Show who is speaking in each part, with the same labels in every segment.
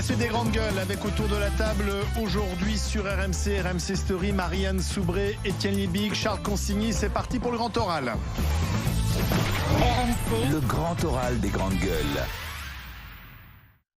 Speaker 1: C'est des grandes gueules avec autour de la table aujourd'hui sur RMC Story, Marianne Soubré, Étienne Liebig, Charles Consigny. C'est parti pour le grand oral.
Speaker 2: RMC. Le grand oral des grandes gueules.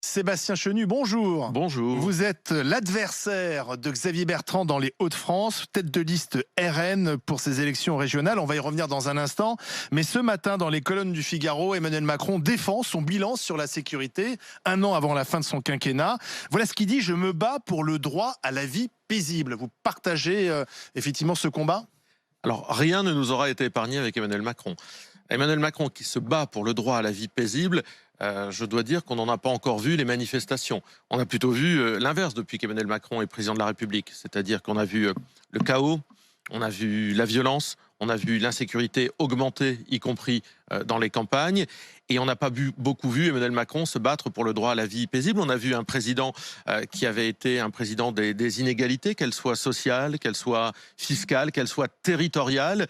Speaker 1: Sébastien Chenu, bonjour.
Speaker 3: Bonjour.
Speaker 1: Vous êtes l'adversaire de Xavier Bertrand dans les Hauts-de-France, tête de liste RN pour ces élections régionales. On va y revenir dans un instant. Mais ce matin, dans les colonnes du Figaro, Emmanuel Macron défend son bilan sur la sécurité, un an avant la fin de son quinquennat. Voilà ce qu'il dit: je me bats pour le droit à la vie paisible. Vous partagez effectivement ce combat ?
Speaker 3: Alors, rien ne nous aura été épargné avec Emmanuel Macron. Emmanuel Macron qui se bat pour le droit à la vie paisible, je dois dire qu'on n'en a pas encore vu les manifestations. On a plutôt vu l'inverse depuis qu'Emmanuel Macron est président de la République. C'est-à-dire qu'on a vu le chaos, on a vu la violence, on a vu l'insécurité augmenter, y compris dans les campagnes. Et on n'a pas beaucoup vu Emmanuel Macron se battre pour le droit à la vie paisible. On a vu un président qui avait été un président des inégalités, qu'elles soient sociales, qu'elles soient fiscales, qu'elles soient territoriales.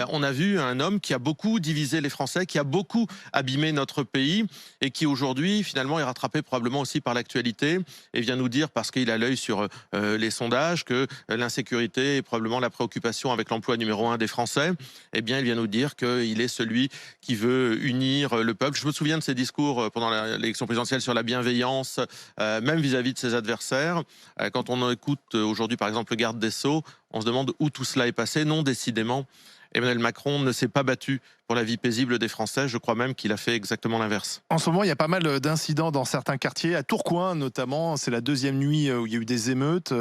Speaker 3: On a vu un homme qui a beaucoup divisé les Français, qui a beaucoup abîmé notre pays et qui aujourd'hui, finalement, est rattrapé probablement aussi par l'actualité et vient nous dire, parce qu'il a l'œil sur les sondages, que l'insécurité est probablement la préoccupation avec l'emploi numéro 1 des Français. Eh bien, il vient nous dire qu'il est celui qui veut unir le peuple. Je me souviens de ses discours pendant l'élection présidentielle sur la bienveillance, même vis-à-vis de ses adversaires. Quand on écoute aujourd'hui, par exemple, le garde des Sceaux, on se demande où tout cela est passé. Non, décidément, Emmanuel Macron ne s'est pas battu pour la vie paisible des Français. Je crois même qu'il a fait exactement l'inverse.
Speaker 1: En ce moment, il y a pas mal d'incidents dans certains quartiers, à Tourcoing notamment. C'est la deuxième nuit où il y a eu des émeutes.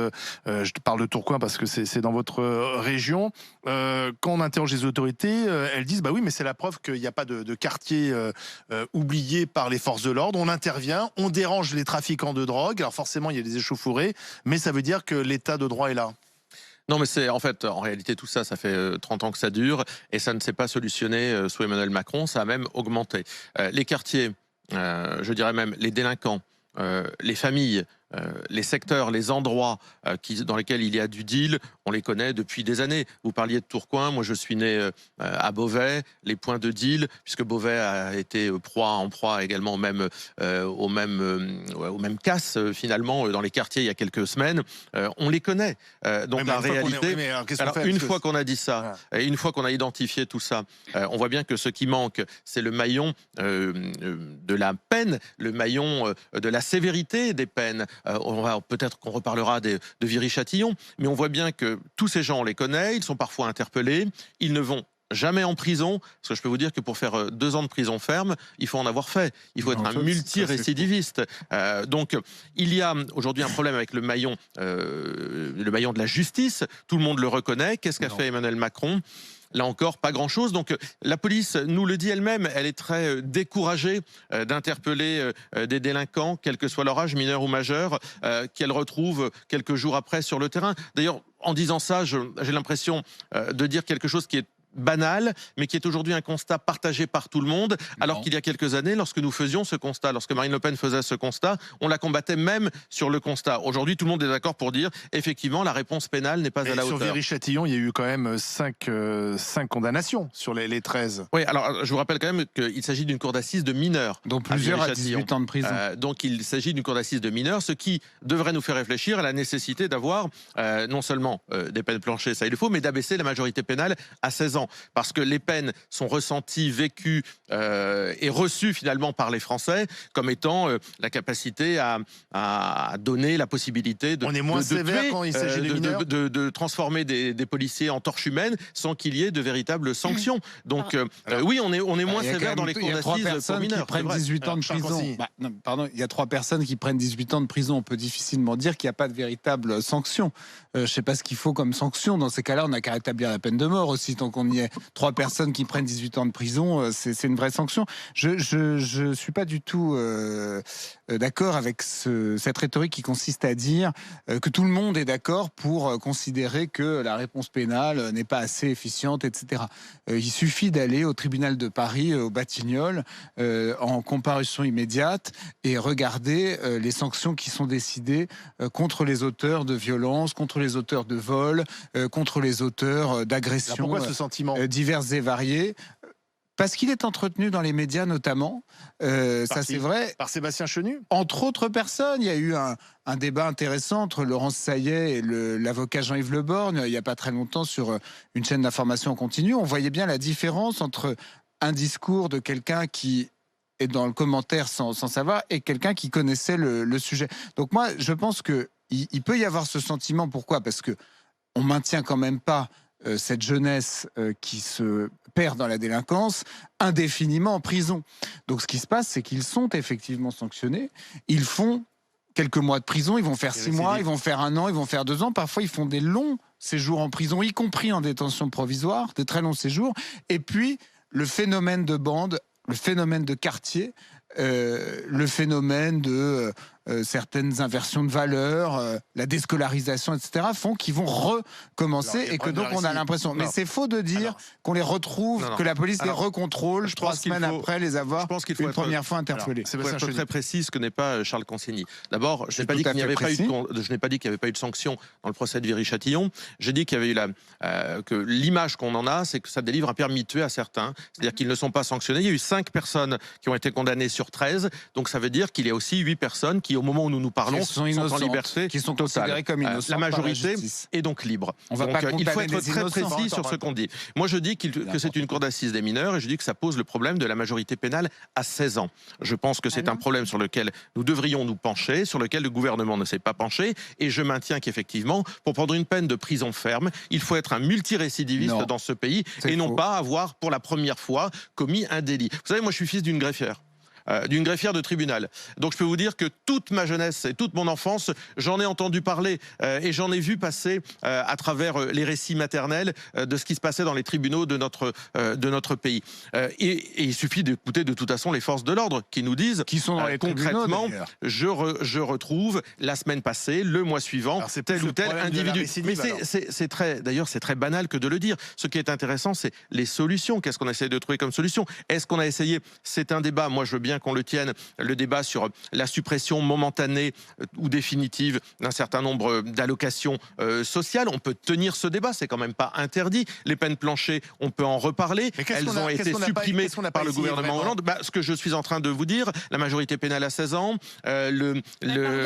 Speaker 1: Je te parle de Tourcoing parce que c'est dans votre région. Quand on interroge les autorités, elles disent bah oui, mais c'est la preuve qu'il n'y a pas de quartier oublié par les forces de l'ordre. On intervient, on dérange les trafiquants de drogue. Alors forcément, il y a des échauffourées, mais ça veut dire que l'état de droit est là.
Speaker 3: Non, mais c'est en fait, en réalité, tout ça, ça fait 30 ans que ça dure et ça ne s'est pas solutionné sous Emmanuel Macron, ça a même augmenté. Les quartiers, je dirais même les délinquants, les familles, les secteurs, les endroits dans lesquels il y a du deal, on les connaît depuis des années. Vous parliez de Tourcoing, moi je suis né à Beauvais, les points de deal, puisque Beauvais a été en proie également aux mêmes casses finalement dans les quartiers il y a quelques semaines. On les connaît. Donc la réalité, une fois qu'on a dit ça, et une fois qu'on a identifié tout ça, on voit bien que ce qui manque, c'est le maillon de la peine, le maillon de la sévérité des peines. Peut-être qu'on reparlera de Viry-Châtillon, mais on voit bien que tous ces gens, on les connaît, ils sont parfois interpellés, ils ne vont jamais en prison, parce que je peux vous dire que pour faire 2 ans de prison ferme, il faut en avoir fait. Il faut être un multirécidiviste. Donc, il y a aujourd'hui un problème avec le maillon de la justice. Tout le monde le reconnaît. Qu'est-ce qu'a fait Emmanuel Macron ? Là encore, pas grand-chose. Donc la police nous le dit elle-même, elle est très découragée d'interpeller des délinquants, quel que soit leur âge, mineur ou majeur, qu'elle retrouve quelques jours après sur le terrain. D'ailleurs, en disant ça, j'ai l'impression de dire quelque chose qui est banal, mais qui est aujourd'hui un constat partagé par tout le monde, alors qu'il y a quelques années, lorsque nous faisions ce constat, lorsque Marine Le Pen faisait ce constat, on la combattait même sur le constat. Aujourd'hui, tout le monde est d'accord pour dire, effectivement, la réponse pénale n'est pas à la hauteur.
Speaker 1: Sur Viry-Châtillon, il y a eu quand même 5 condamnations sur les 13.
Speaker 3: Oui, alors je vous rappelle quand même qu'il s'agit d'une cour d'assises de mineurs.
Speaker 4: Donc plusieurs à 18 ans de prison.
Speaker 3: Donc il s'agit d'une cour d'assises de mineurs, ce qui devrait nous faire réfléchir à la nécessité d'avoir non seulement des peines planchées, ça il faut, mais d'abaisser la majorité pénale à 16 ans. Parce que les peines sont ressenties, vécues et reçues finalement par les Français comme étant la capacité à donner la possibilité de,
Speaker 1: on est moins sévère quand il s'agit de mineurs.
Speaker 3: De transformer des policiers en torches humaines sans qu'il y ait de véritables sanctions. Donc oui, on est moins sévère dans les cours d'assises pour mineurs.
Speaker 4: Qui prennent 18 ans de prison. Il y a 3 personnes qui prennent 18 ans de prison. On peut difficilement dire qu'il n'y a pas de véritable sanction. Je ne sais pas ce qu'il faut comme sanction. Dans ces cas-là, on n'a qu'à rétablir la peine de mort aussi, tant qu'on y est. 3 personnes qui prennent 18 ans de prison, c'est une vraie sanction. Je suis pas du tout d'accord avec cette rhétorique qui consiste à dire que tout le monde est d'accord pour considérer que la réponse pénale n'est pas assez efficiente, etc. Il suffit d'aller au tribunal de Paris, au Batignolles, en comparution immédiate et regarder les sanctions qui sont décidées contre les auteurs de violences, contre les auteurs de vols, contre les auteurs d'agressions.
Speaker 1: Pourquoi ce sentiment
Speaker 4: diverses et variées. Parce qu'il est entretenu dans les médias notamment, ça c'est vrai.
Speaker 1: Par Sébastien Chenu.
Speaker 4: Entre autres personnes, il y a eu un débat intéressant entre Laurence Saillet et l'avocat Jean-Yves Le Borgne, il n'y a pas très longtemps, sur une chaîne d'information en continu. On voyait bien la différence entre un discours de quelqu'un qui est dans le commentaire sans savoir et quelqu'un qui connaissait le sujet. Donc moi, je pense qu'il peut y avoir ce sentiment. Pourquoi ? Parce que on maintient quand même pas cette jeunesse qui se perd dans la délinquance indéfiniment en prison. Donc ce qui se passe, c'est qu'ils sont effectivement sanctionnés. Ils font quelques mois de prison, ils vont faire 6 mois, ils vont faire 1 an, ils vont faire 2 ans. Parfois, ils font des longs séjours en prison, y compris en détention provisoire, des très longs séjours. Et puis, le phénomène de bande, le phénomène de quartier, le phénomène de certaines inversions de valeurs, la déscolarisation, etc., font qu'ils vont recommencer et que donc on a l'impression. Mais c'est faux de dire qu'on les retrouve, que la police les recontrôle 3 semaines après les avoir une première fois interpellés.
Speaker 3: C'est pour être très précis, ce que n'est pas Charles Consigny. D'abord, je n'ai pas dit qu'il n'y avait pas eu de sanction dans le procès de Viry-Châtillon. J'ai dit qu'il y avait eu que l'image qu'on en a, c'est que ça délivre un permis de tuer à certains. C'est-à-dire qu'ils ne sont pas sanctionnés. Il y a eu 5 personnes qui ont été condamnées sur 13. Donc ça veut dire qu'il y a aussi 8 personnes qui, au moment où nous nous parlons, sont en liberté,
Speaker 4: qui sont considérées comme innocentes.
Speaker 3: La majorité est donc libre. Il faut être très précis sur ce qu'on dit. Moi, je dis que c'est une cour d'assises des mineurs et je dis que ça pose le problème de la majorité pénale à 16 ans. Je pense que c'est un problème sur lequel nous devrions nous pencher, sur lequel le gouvernement ne s'est pas penché. Et je maintiens qu'effectivement, pour prendre une peine de prison ferme, il faut être un multirécidiviste dans ce pays et non pas avoir, pour la première fois, commis un délit. Vous savez, moi, je suis fils d'une greffière de tribunal. Donc je peux vous dire que toute ma jeunesse et toute mon enfance, j'en ai entendu parler et j'en ai vu passer à travers les récits maternels de ce qui se passait dans les tribunaux de notre pays. Et il suffit d'écouter de toute façon les forces de l'ordre qui nous disent
Speaker 4: qui sont dans les
Speaker 3: concrètement, je retrouve la semaine passée, le mois suivant, tel ou tel individu. Mais c'est très banal que de le dire. Ce qui est intéressant, c'est les solutions. Qu'est-ce qu'on essaie de trouver comme solution? Est-ce qu'on a essayé? C'est un débat. Moi, je veux bien qu'on le tienne, le débat sur la suppression momentanée ou définitive d'un certain nombre d'allocations sociales. On peut tenir ce débat, c'est quand même pas interdit. Les peines planchées, on peut en reparler. Elles ont été supprimées par le gouvernement Hollande. Ce que je suis en train de vous dire, la majorité pénale à 16 ans,
Speaker 5: pardon,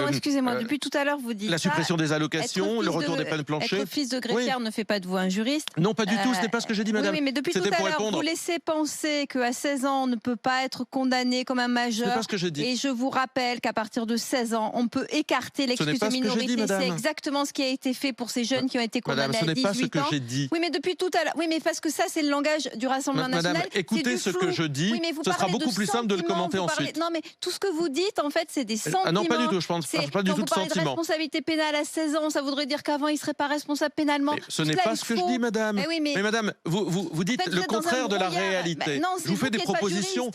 Speaker 5: excusez-moi, depuis tout à l'heure vous dites
Speaker 3: la suppression des allocations, le retour des peines planchées.
Speaker 5: Être fils de greffière ne fait pas de vous un juriste.
Speaker 3: Non, pas du tout, ce n'est pas ce que j'ai dit, madame.
Speaker 5: Oui, mais depuis tout à l'heure, vous laissez penser qu'à 16 ans, on ne peut pas être condamné comme un majeur.
Speaker 3: C'est pas ce que j'ai dit.
Speaker 5: Et je vous rappelle qu'à partir de 16 ans, on peut écarter l'excuse de minorité. C'est exactement ce qui a été fait pour ces jeunes qui ont été condamnés à 18 ans.
Speaker 3: Ce n'est pas ce que j'ai dit.
Speaker 5: Oui, mais depuis tout à l'heure. Oui, mais parce que ça, c'est le langage du Rassemblement national.
Speaker 3: Madame, écoutez ce que je dis. Oui, ce sera beaucoup plus simple de le commenter ensuite.
Speaker 5: Non, mais tout ce que vous dites, en fait, c'est des sentiments.
Speaker 3: Non, pas du tout. Je pense pas du tout de sentiments.
Speaker 5: De responsabilité pénale à 16 ans, ça voudrait dire qu'avant, il ne serait pas responsable pénalement.
Speaker 3: Mais ce n'est pas ce que je dis, madame. Mais madame, vous dites le contraire de la réalité. Je vous fais des propositions.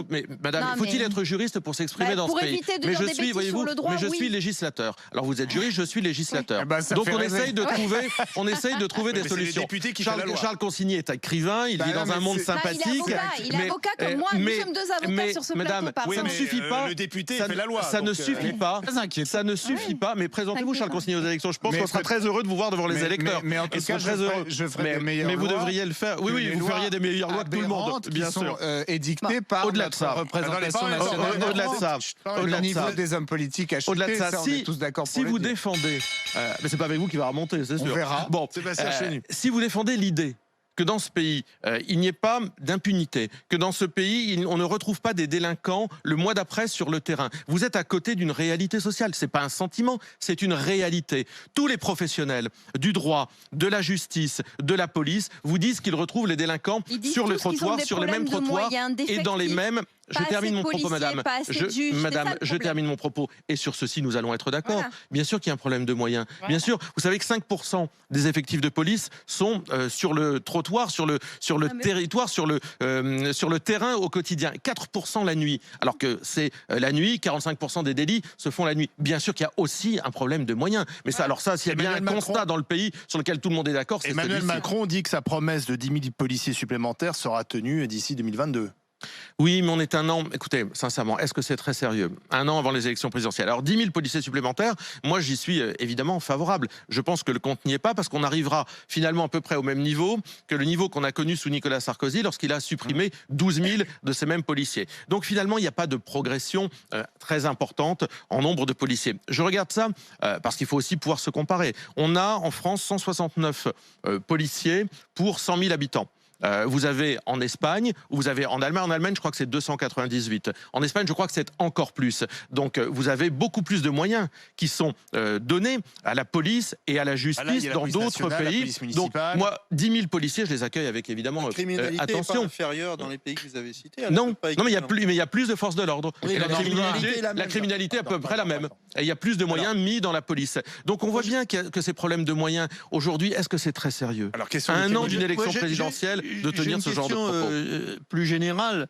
Speaker 3: Mais madame, faut-il être juriste pour s'exprimer dans ce pays? Mais je suis, voyez-vous, je suis législateur. Alors vous êtes juriste, je suis législateur. Donc on essaye de trouver des solutions. Charles Consigny est écrivain, il vit dans un monde sympathique.
Speaker 5: Il est avocat comme moi, nous sommes 2 avocats sur ce plateau.
Speaker 3: Ça ne suffit pas.
Speaker 1: Le député fait la loi.
Speaker 3: Ça ne suffit pas. Ça ne suffit pas. Mais présentez-vous, Charles Consigny, aux élections. Je pense qu'on sera très heureux de vous voir devant les électeurs.
Speaker 4: Mais en tout cas, je ferai des meilleures lois.
Speaker 3: Mais vous devriez le faire. Oui, vous feriez des meilleures lois que tout le monde, bien sûr.
Speaker 4: Édictées par notre représentation nationale.
Speaker 3: Au-delà de ça,
Speaker 4: le niveau des hommes politiques a chuté.
Speaker 3: Au-delà de ça,
Speaker 4: on est tous d'accord pour
Speaker 3: si vous défendez, mais c'est pas avec vous qui va remonter, c'est sûr.
Speaker 4: On verra.
Speaker 3: Bon, si vous défendez l'idée que dans ce pays, il n'y ait pas d'impunité, que dans ce pays, on ne retrouve pas des délinquants le mois d'après sur le terrain. Vous êtes à côté d'une réalité sociale. C'est pas un sentiment, c'est une réalité. Tous les professionnels du droit, de la justice, de la police vous disent qu'ils retrouvent les délinquants sur le trottoir, sur les mêmes trottoirs et dans les mêmes... Je termine mon propos, madame. Je termine mon propos. Et sur ceci, nous allons être d'accord. Voilà. Bien sûr qu'il y a un problème de moyens. Voilà. Bien sûr, vous savez que 5% des effectifs de police sont sur le trottoir, sur le territoire, sur le terrain au quotidien. 4% la nuit. Alors que c'est la nuit, 45% des délits se font la nuit. Bien sûr qu'il y a aussi un problème de moyens. Mais ça, alors ça, s'il y a bien un constat dans le pays sur lequel tout le monde est d'accord, c'est
Speaker 1: Emmanuel Macron dit que sa promesse de 10 000 policiers supplémentaires sera tenue d'ici 2022.
Speaker 3: Oui, mais on est un an. Écoutez, sincèrement, est-ce que c'est très sérieux? Un an avant les élections présidentielles. Alors, 10 000 policiers supplémentaires, moi, j'y suis évidemment favorable. Je pense que le compte n'y est pas parce qu'on arrivera finalement à peu près au même niveau que le niveau qu'on a connu sous Nicolas Sarkozy lorsqu'il a supprimé 12 000 de ces mêmes policiers. Donc, finalement, il n'y a pas de progression très importante en nombre de policiers. Je regarde ça parce qu'il faut aussi pouvoir se comparer. On a en France 169 policiers pour 100 000 habitants. Vous avez en Espagne, ou vous avez en Allemagne. En Allemagne, je crois que c'est 298. En Espagne, je crois que c'est encore plus. Donc, vous avez beaucoup plus de moyens qui sont donnés à la police et à la justice dans d'autres pays. Donc, moi, 10 000 policiers, je les accueille avec évidemment
Speaker 6: attention.
Speaker 3: attention.
Speaker 6: N'est pas inférieure dans les pays que vous avez cités.
Speaker 3: Non, mais il y a plus de forces de l'ordre.
Speaker 6: Oui,
Speaker 3: et la criminalité est à peu près la même. Et il y a plus de moyens mis dans la police. Donc, on voit bien que ces problèmes de moyens aujourd'hui, est-ce que c'est très sérieux? À un an d'une élection présidentielle, de tenir ce genre de propos.
Speaker 6: Plus générale.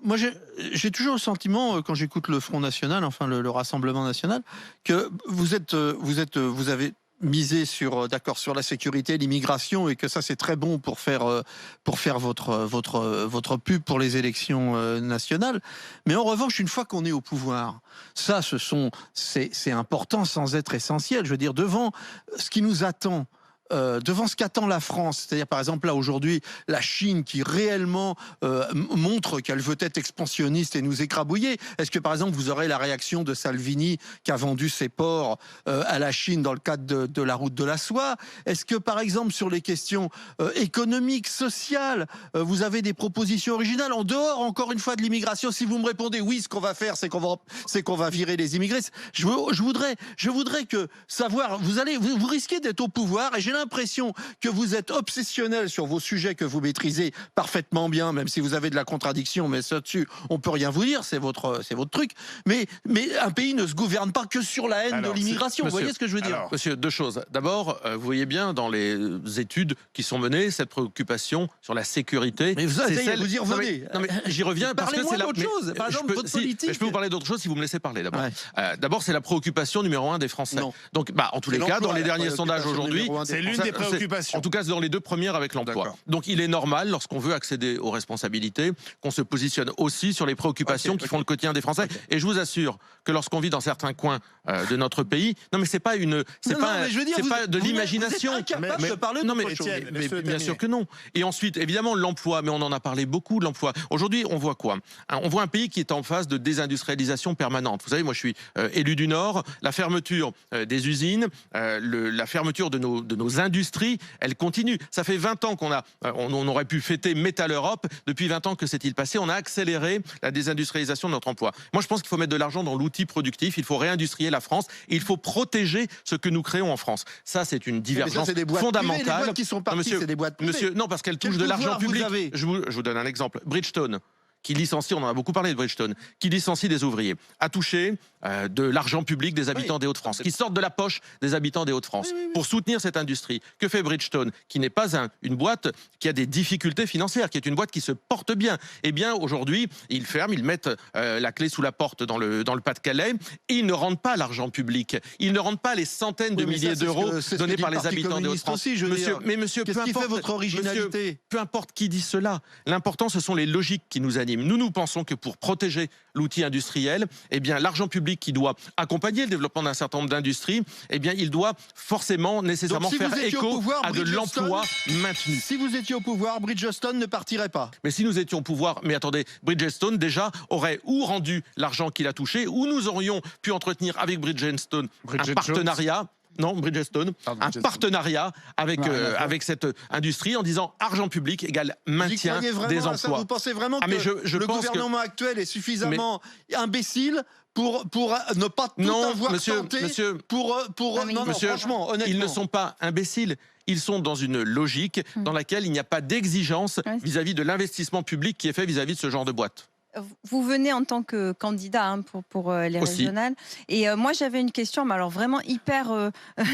Speaker 6: Moi, j'ai toujours le sentiment, quand j'écoute le Front National, enfin le Rassemblement National, que vous avez misé sur la sécurité, l'immigration, et que ça c'est très bon pour faire votre pub pour les élections nationales. Mais en revanche, une fois qu'on est au pouvoir, ça c'est important sans être essentiel. Je veux dire, devant ce qui nous attend. Devant ce qu'attend la France, c'est-à-dire par exemple là aujourd'hui la Chine qui réellement montre qu'elle veut être expansionniste et nous écrabouiller. Est-ce que par exemple vous aurez la réaction de Salvini qui a vendu ses ports à la Chine dans le cadre de la route de la soie? Est-ce que par exemple sur les questions économiques, sociales, vous avez des propositions originales en dehors encore une fois de l'immigration? Si vous me répondez oui, ce qu'on va faire c'est qu'on va virer les immigrés. Je voudrais que savoir, vous risquez d'être au pouvoir et j'ai l'impression que vous êtes obsessionnel sur vos sujets que vous maîtrisez parfaitement bien, même si vous avez de la contradiction, mais ça dessus, on peut rien vous dire, c'est votre truc. Mais un pays ne se gouverne pas que sur la haine de l'immigration. Vous voyez ce que je veux dire?
Speaker 3: Monsieur, deux choses. D'abord, vous voyez bien dans les études qui sont menées, cette préoccupation sur la sécurité.
Speaker 6: Mais vous y revenez.
Speaker 3: Non mais j'y reviens parce que c'est
Speaker 6: d'autre chose. Par exemple, votre politique.
Speaker 3: Je peux vous parler d'autre chose si vous me laissez parler d'abord.
Speaker 6: Ouais.
Speaker 3: D'abord, c'est la préoccupation numéro 1 des Français.
Speaker 6: Non.
Speaker 3: Donc, en tous les cas, dans les derniers sondages aujourd'hui,
Speaker 1: c'est l'une des préoccupations.
Speaker 3: En tout cas, c'est dans les deux premières avec l'emploi. Donc, il est normal, lorsqu'on veut accéder aux responsabilités, qu'on se positionne aussi sur les préoccupations qui font le quotidien des Français. Et je vous assure que lorsqu'on vit dans certains coins de notre pays, non mais c'est pas de l'imagination.
Speaker 6: Non mais
Speaker 3: bien sûr que non. Et ensuite, évidemment, l'emploi, mais on en a parlé beaucoup de l'emploi. Aujourd'hui, on voit quoi? On voit un pays qui est en phase de désindustrialisation permanente. Vous savez, moi, je suis élu du Nord. La fermeture des usines, la fermeture de nos industries, elle continue. Ça fait 20 ans on aurait pu fêter Metal Europe. Depuis 20 ans, que s'est-il passé? On a accéléré la désindustrialisation de notre emploi. Moi, je pense qu'il faut mettre de l'argent dans l'outil productif. Il faut réindustrier la France. Et il faut protéger ce que nous créons en France. Ça, c'est une divergence fondamentale.
Speaker 6: Les boîtes qui sont parties, c'est des boîtes privées.
Speaker 3: Monsieur, non, parce qu'elles touchent de l'argent public. Je vous donne un exemple. Bridgestone, qui licencie, on en a beaucoup parlé de Bridgestone, qui licencie des ouvriers, a touché de l'argent public des habitants des Hauts-de-France, qui sortent de la poche des habitants des Hauts-de-France pour soutenir cette industrie. Que fait Bridgestone, qui n'est pas une boîte qui a des difficultés financières, qui est une boîte qui se porte bien? Eh bien, aujourd'hui, ils ferment, ils mettent la clé sous la porte dans le Pas-de-Calais, et ils ne rendent pas l'argent public. Ils ne rendent pas les centaines de milliers d'euros donnés par les habitants des Hauts-de-France.
Speaker 6: Monsieur, qu'est-ce qui fait votre originalité?
Speaker 3: Peu importe qui dit cela, l'important, ce sont les logiques qui nous animent. Nous pensons que pour protéger l'outil industriel, eh bien, l'argent public qui doit accompagner le développement d'un certain nombre d'industries, eh bien, il doit forcément, nécessairement faire écho à de l'emploi maintenu.
Speaker 6: Si vous étiez au pouvoir, Bridgestone ne partirait pas.
Speaker 3: Mais si nous étions au pouvoir, mais attendez, Bridgestone déjà aurait ou rendu l'argent qu'il a touché, ou nous aurions pu entretenir avec Bridgestone un partenariat. Non, Bridgestone, un partenariat avec cette industrie en disant argent public égale maintien des emplois.
Speaker 6: Vous pensez vraiment que le gouvernement actuel est suffisamment imbécile pour ne pas tout avoir tenté franchement, honnêtement.
Speaker 3: Ils ne sont pas imbéciles. Ils sont dans une logique dans laquelle il n'y a pas d'exigence vis-à-vis de l'investissement public qui est fait vis-à-vis de ce genre de boîte.
Speaker 5: Vous venez en tant que candidat pour les régionales. Et moi, j'avais une question, mais alors vraiment hyper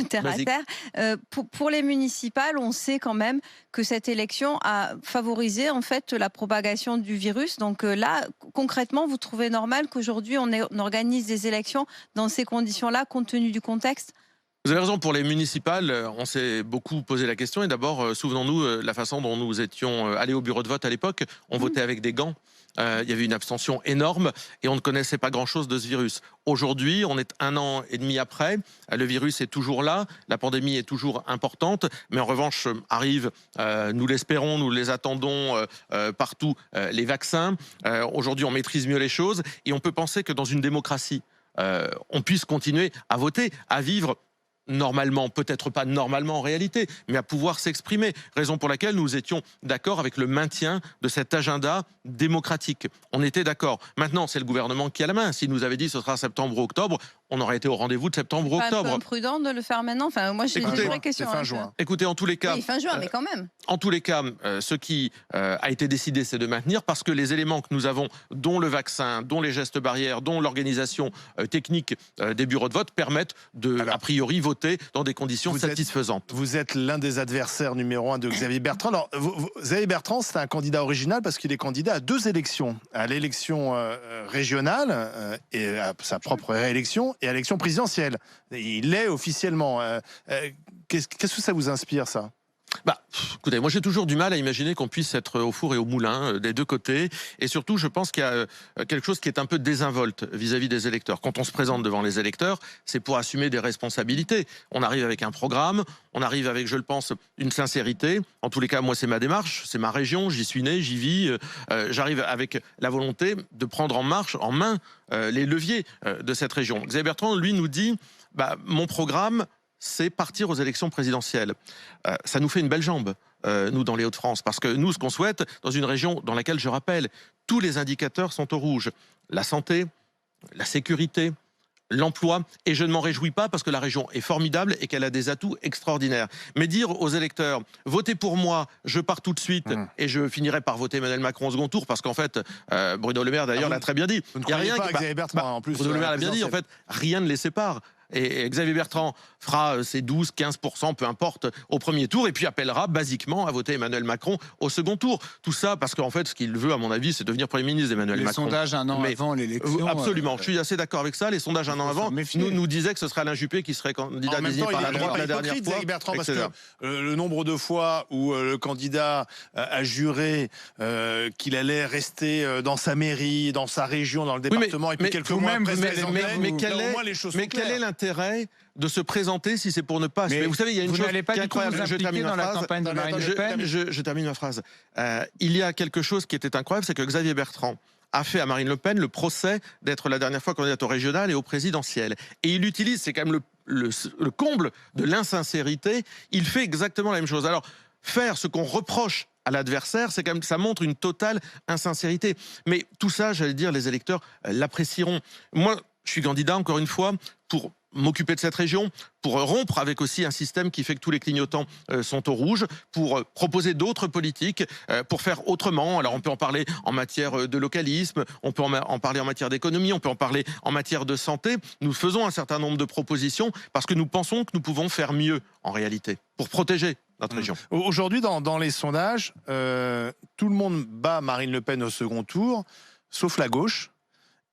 Speaker 5: terre à terre. Pour les municipales, on sait quand même que cette élection a favorisé en fait la propagation du virus. Donc là, concrètement, vous trouvez normal qu'aujourd'hui, on organise des élections dans ces conditions-là, compte tenu du contexte?
Speaker 3: Vous avez raison, pour les municipales, on s'est beaucoup posé la question. Et d'abord, souvenons-nous la façon dont nous étions allés au bureau de vote à l'époque. On votait avec des gants. il y avait une abstention énorme et on ne connaissait pas grand-chose de ce virus. Aujourd'hui, on est 1 an et demi après, le virus est toujours là, la pandémie est toujours importante, mais en revanche arrivent, nous l'espérons, nous les attendons partout, les vaccins. Aujourd'hui, on maîtrise mieux les choses et on peut penser que dans une démocratie, on puisse continuer à voter, à vivre normalement, peut-être pas normalement en réalité, mais à pouvoir s'exprimer. Raison pour laquelle nous étions d'accord avec le maintien de cet agenda démocratique. On était d'accord. Maintenant, c'est le gouvernement qui a la main. S'il nous avait dit ce sera septembre ou octobre, on aurait été au rendez-vous de septembre ou octobre.
Speaker 5: C'est un peu prudent de le faire maintenant. Enfin, moi, j'ai une vraie question.
Speaker 1: Fin juin.
Speaker 3: Écoutez, en tous les cas...
Speaker 5: Oui, fin juin, mais quand même.
Speaker 3: En tous les cas, ce qui a été décidé, c'est de maintenir, parce que les éléments que nous avons, dont le vaccin, dont les gestes barrières, dont l'organisation technique des bureaux de vote, permettent de, a priori, voter dans des conditions satisfaisantes.
Speaker 1: Vous êtes l'un des adversaires numéro 1 de Xavier Bertrand. Alors, Xavier Bertrand, c'est un candidat original parce qu'il est candidat à 2 élections. À l'élection régionale et à sa propre réélection et à l'élection présidentielle. Il l'est officiellement. Qu'est-ce que ça vous inspire, ça ?
Speaker 3: Écoutez, moi j'ai toujours du mal à imaginer qu'on puisse être au four et au moulin des deux côtés. Et surtout, je pense qu'il y a quelque chose qui est un peu désinvolte vis-à-vis des électeurs. Quand on se présente devant les électeurs, c'est pour assumer des responsabilités. On arrive avec un programme, on arrive avec, je le pense, une sincérité. En tous les cas, moi c'est ma démarche, c'est ma région, j'y suis né, j'y vis. J'arrive avec la volonté de prendre en main les leviers de cette région. Xavier Bertrand, lui, nous dit, mon programme, c'est partir aux élections présidentielles. Ça nous fait une belle jambe, nous, dans les Hauts-de-France, parce que nous, ce qu'on souhaite, dans une région dans laquelle, je rappelle, tous les indicateurs sont au rouge. La santé, la sécurité, l'emploi, et je ne m'en réjouis pas parce que la région est formidable et qu'elle a des atouts extraordinaires. Mais dire aux électeurs, votez pour moi, je pars tout de suite, et je finirai par voter Emmanuel Macron au second tour, parce qu'en fait, Bruno Le Maire d'ailleurs l'a très bien dit.
Speaker 1: Il n'y a rien qui... en plus,
Speaker 3: Bruno Le Maire l'a bien dit, en fait, rien ne les sépare. Et Xavier Bertrand fera ses 12-15%, peu importe, au premier tour, et puis appellera basiquement à voter Emmanuel Macron au second tour. Tout ça parce qu'en fait, ce qu'il veut, à mon avis, c'est devenir Premier ministre d'Emmanuel Macron.
Speaker 4: Les sondages 1 an avant l'élection...
Speaker 3: Absolument, je suis assez d'accord avec ça. Les sondages 1 an avant nous disaient que ce serait Alain Juppé qui serait candidat désigné par la droite la dernière fois.
Speaker 1: Xavier Bertrand, parce que le nombre de fois où le candidat a juré qu'il allait rester dans sa mairie, dans sa région, dans le département, et puis quelques mois après,
Speaker 3: mais quel est l'intérêt de se présenter si c'est pour ne pas... Mais vous savez, il y a une chose qui est incroyable. Je termine ma phrase. Il y a quelque chose qui était incroyable, c'est que Xavier Bertrand a fait à Marine Le Pen le procès d'être la dernière fois candidate au régional et au présidentiel. Et il utilise, c'est quand même le comble de l'insincérité, il fait exactement la même chose. Alors, faire ce qu'on reproche à l'adversaire, c'est quand même, ça montre une totale insincérité. Mais tout ça, j'allais dire, les électeurs l'apprécieront. Moi, je suis candidat, encore une fois, pour m'occuper de cette région, pour rompre avec aussi un système qui fait que tous les clignotants sont au rouge, pour proposer d'autres politiques, pour faire autrement. Alors on peut en parler en matière de localisme, on peut en parler en matière d'économie, on peut en parler en matière de santé. Nous faisons un certain nombre de propositions parce que nous pensons que nous pouvons faire mieux en réalité, pour protéger notre région.
Speaker 1: Aujourd'hui, dans les sondages, tout le monde bat Marine Le Pen au second tour, sauf la gauche.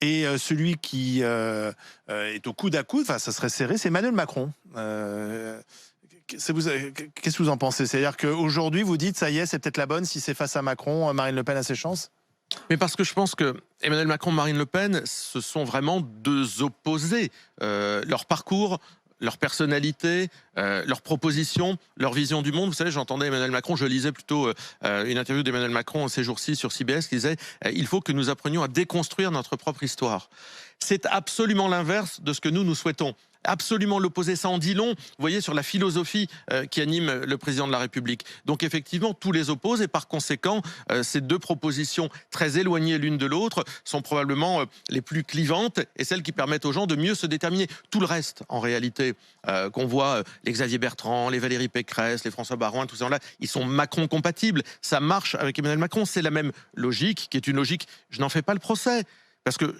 Speaker 1: Et celui qui est au coude à coude, enfin ça serait serré, c'est Emmanuel Macron. Qu'est-ce que vous en pensez? C'est-à-dire qu'aujourd'hui, vous dites, ça y est, c'est peut-être la bonne, si c'est face à Macron, Marine Le Pen a ses chances?
Speaker 3: Mais parce que je pense que Emmanuel Macron, Marine Le Pen, ce sont vraiment deux opposés. Leur parcours, leur personnalité, leurs propositions, leur vision du monde. Vous savez, j'entendais Emmanuel Macron, je lisais plutôt une interview d'Emmanuel Macron ces jours-ci sur CBS qui disait il faut que nous apprenions à déconstruire notre propre histoire. C'est absolument l'inverse de ce que nous souhaitons. Absolument l'opposé, ça en dit long, vous voyez, sur la philosophie qui anime le président de la République. Donc effectivement, tous les opposent et par conséquent, ces deux propositions très éloignées l'une de l'autre sont probablement les plus clivantes et celles qui permettent aux gens de mieux se déterminer. Tout le reste, en réalité, qu'on voit, les Xavier Bertrand, les Valérie Pécresse, les François Baroin, tous ces gens-là, ils sont Macron-compatibles. Ça marche avec Emmanuel Macron, c'est la même logique qui est une logique, je n'en fais pas le procès. Parce que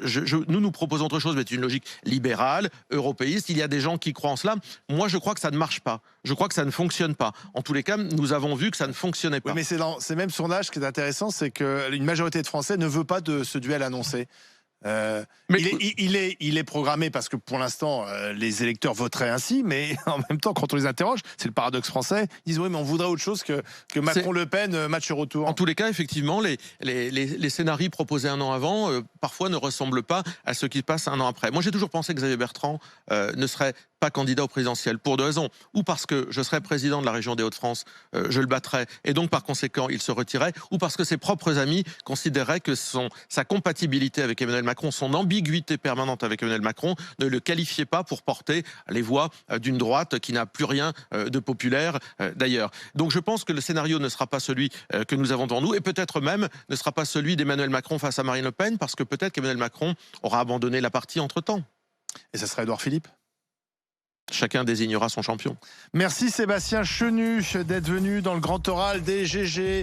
Speaker 3: nous proposons autre chose, mais c'est une logique libérale, européiste. Il y a des gens qui croient en cela. Moi, je crois que ça ne marche pas. Je crois que ça ne fonctionne pas. En tous les cas, nous avons vu que ça ne fonctionnait pas.
Speaker 1: Oui, mais c'est dans ces mêmes sondages qui est intéressant, c'est qu'une majorité de Français ne veut pas de ce duel annoncé. Il est programmé parce que pour l'instant, les électeurs voteraient ainsi, mais en même temps, quand on les interroge, c'est le paradoxe français, ils disent oui, mais on voudrait autre chose que Macron-Le Pen, match retour.
Speaker 3: En tous les cas, effectivement, les scénarios proposés un an avant, parfois ne ressemblent pas à ce qui se passe un an après. Moi, j'ai toujours pensé que Xavier Bertrand ne serait pas candidat au présidentiel, pour deux raisons. Ou parce que je serais président de la région des Hauts-de-France, je le battrais, et donc par conséquent, il se retirait, ou parce que ses propres amis considéraient que sa compatibilité avec Emmanuel Macron, son ambiguïté permanente avec Emmanuel Macron, ne le qualifiait pas pour porter les voix d'une droite qui n'a plus rien de populaire d'ailleurs. Donc je pense que le scénario ne sera pas celui que nous avons devant nous, et peut-être même ne sera pas celui d'Emmanuel Macron face à Marine Le Pen, parce que peut-être qu'Emmanuel Macron aura abandonné la partie entre-temps.
Speaker 1: Et ça sera Édouard Philippe ?
Speaker 3: Chacun désignera son champion.
Speaker 1: Merci Sébastien Chenu d'être venu dans le grand oral des GG.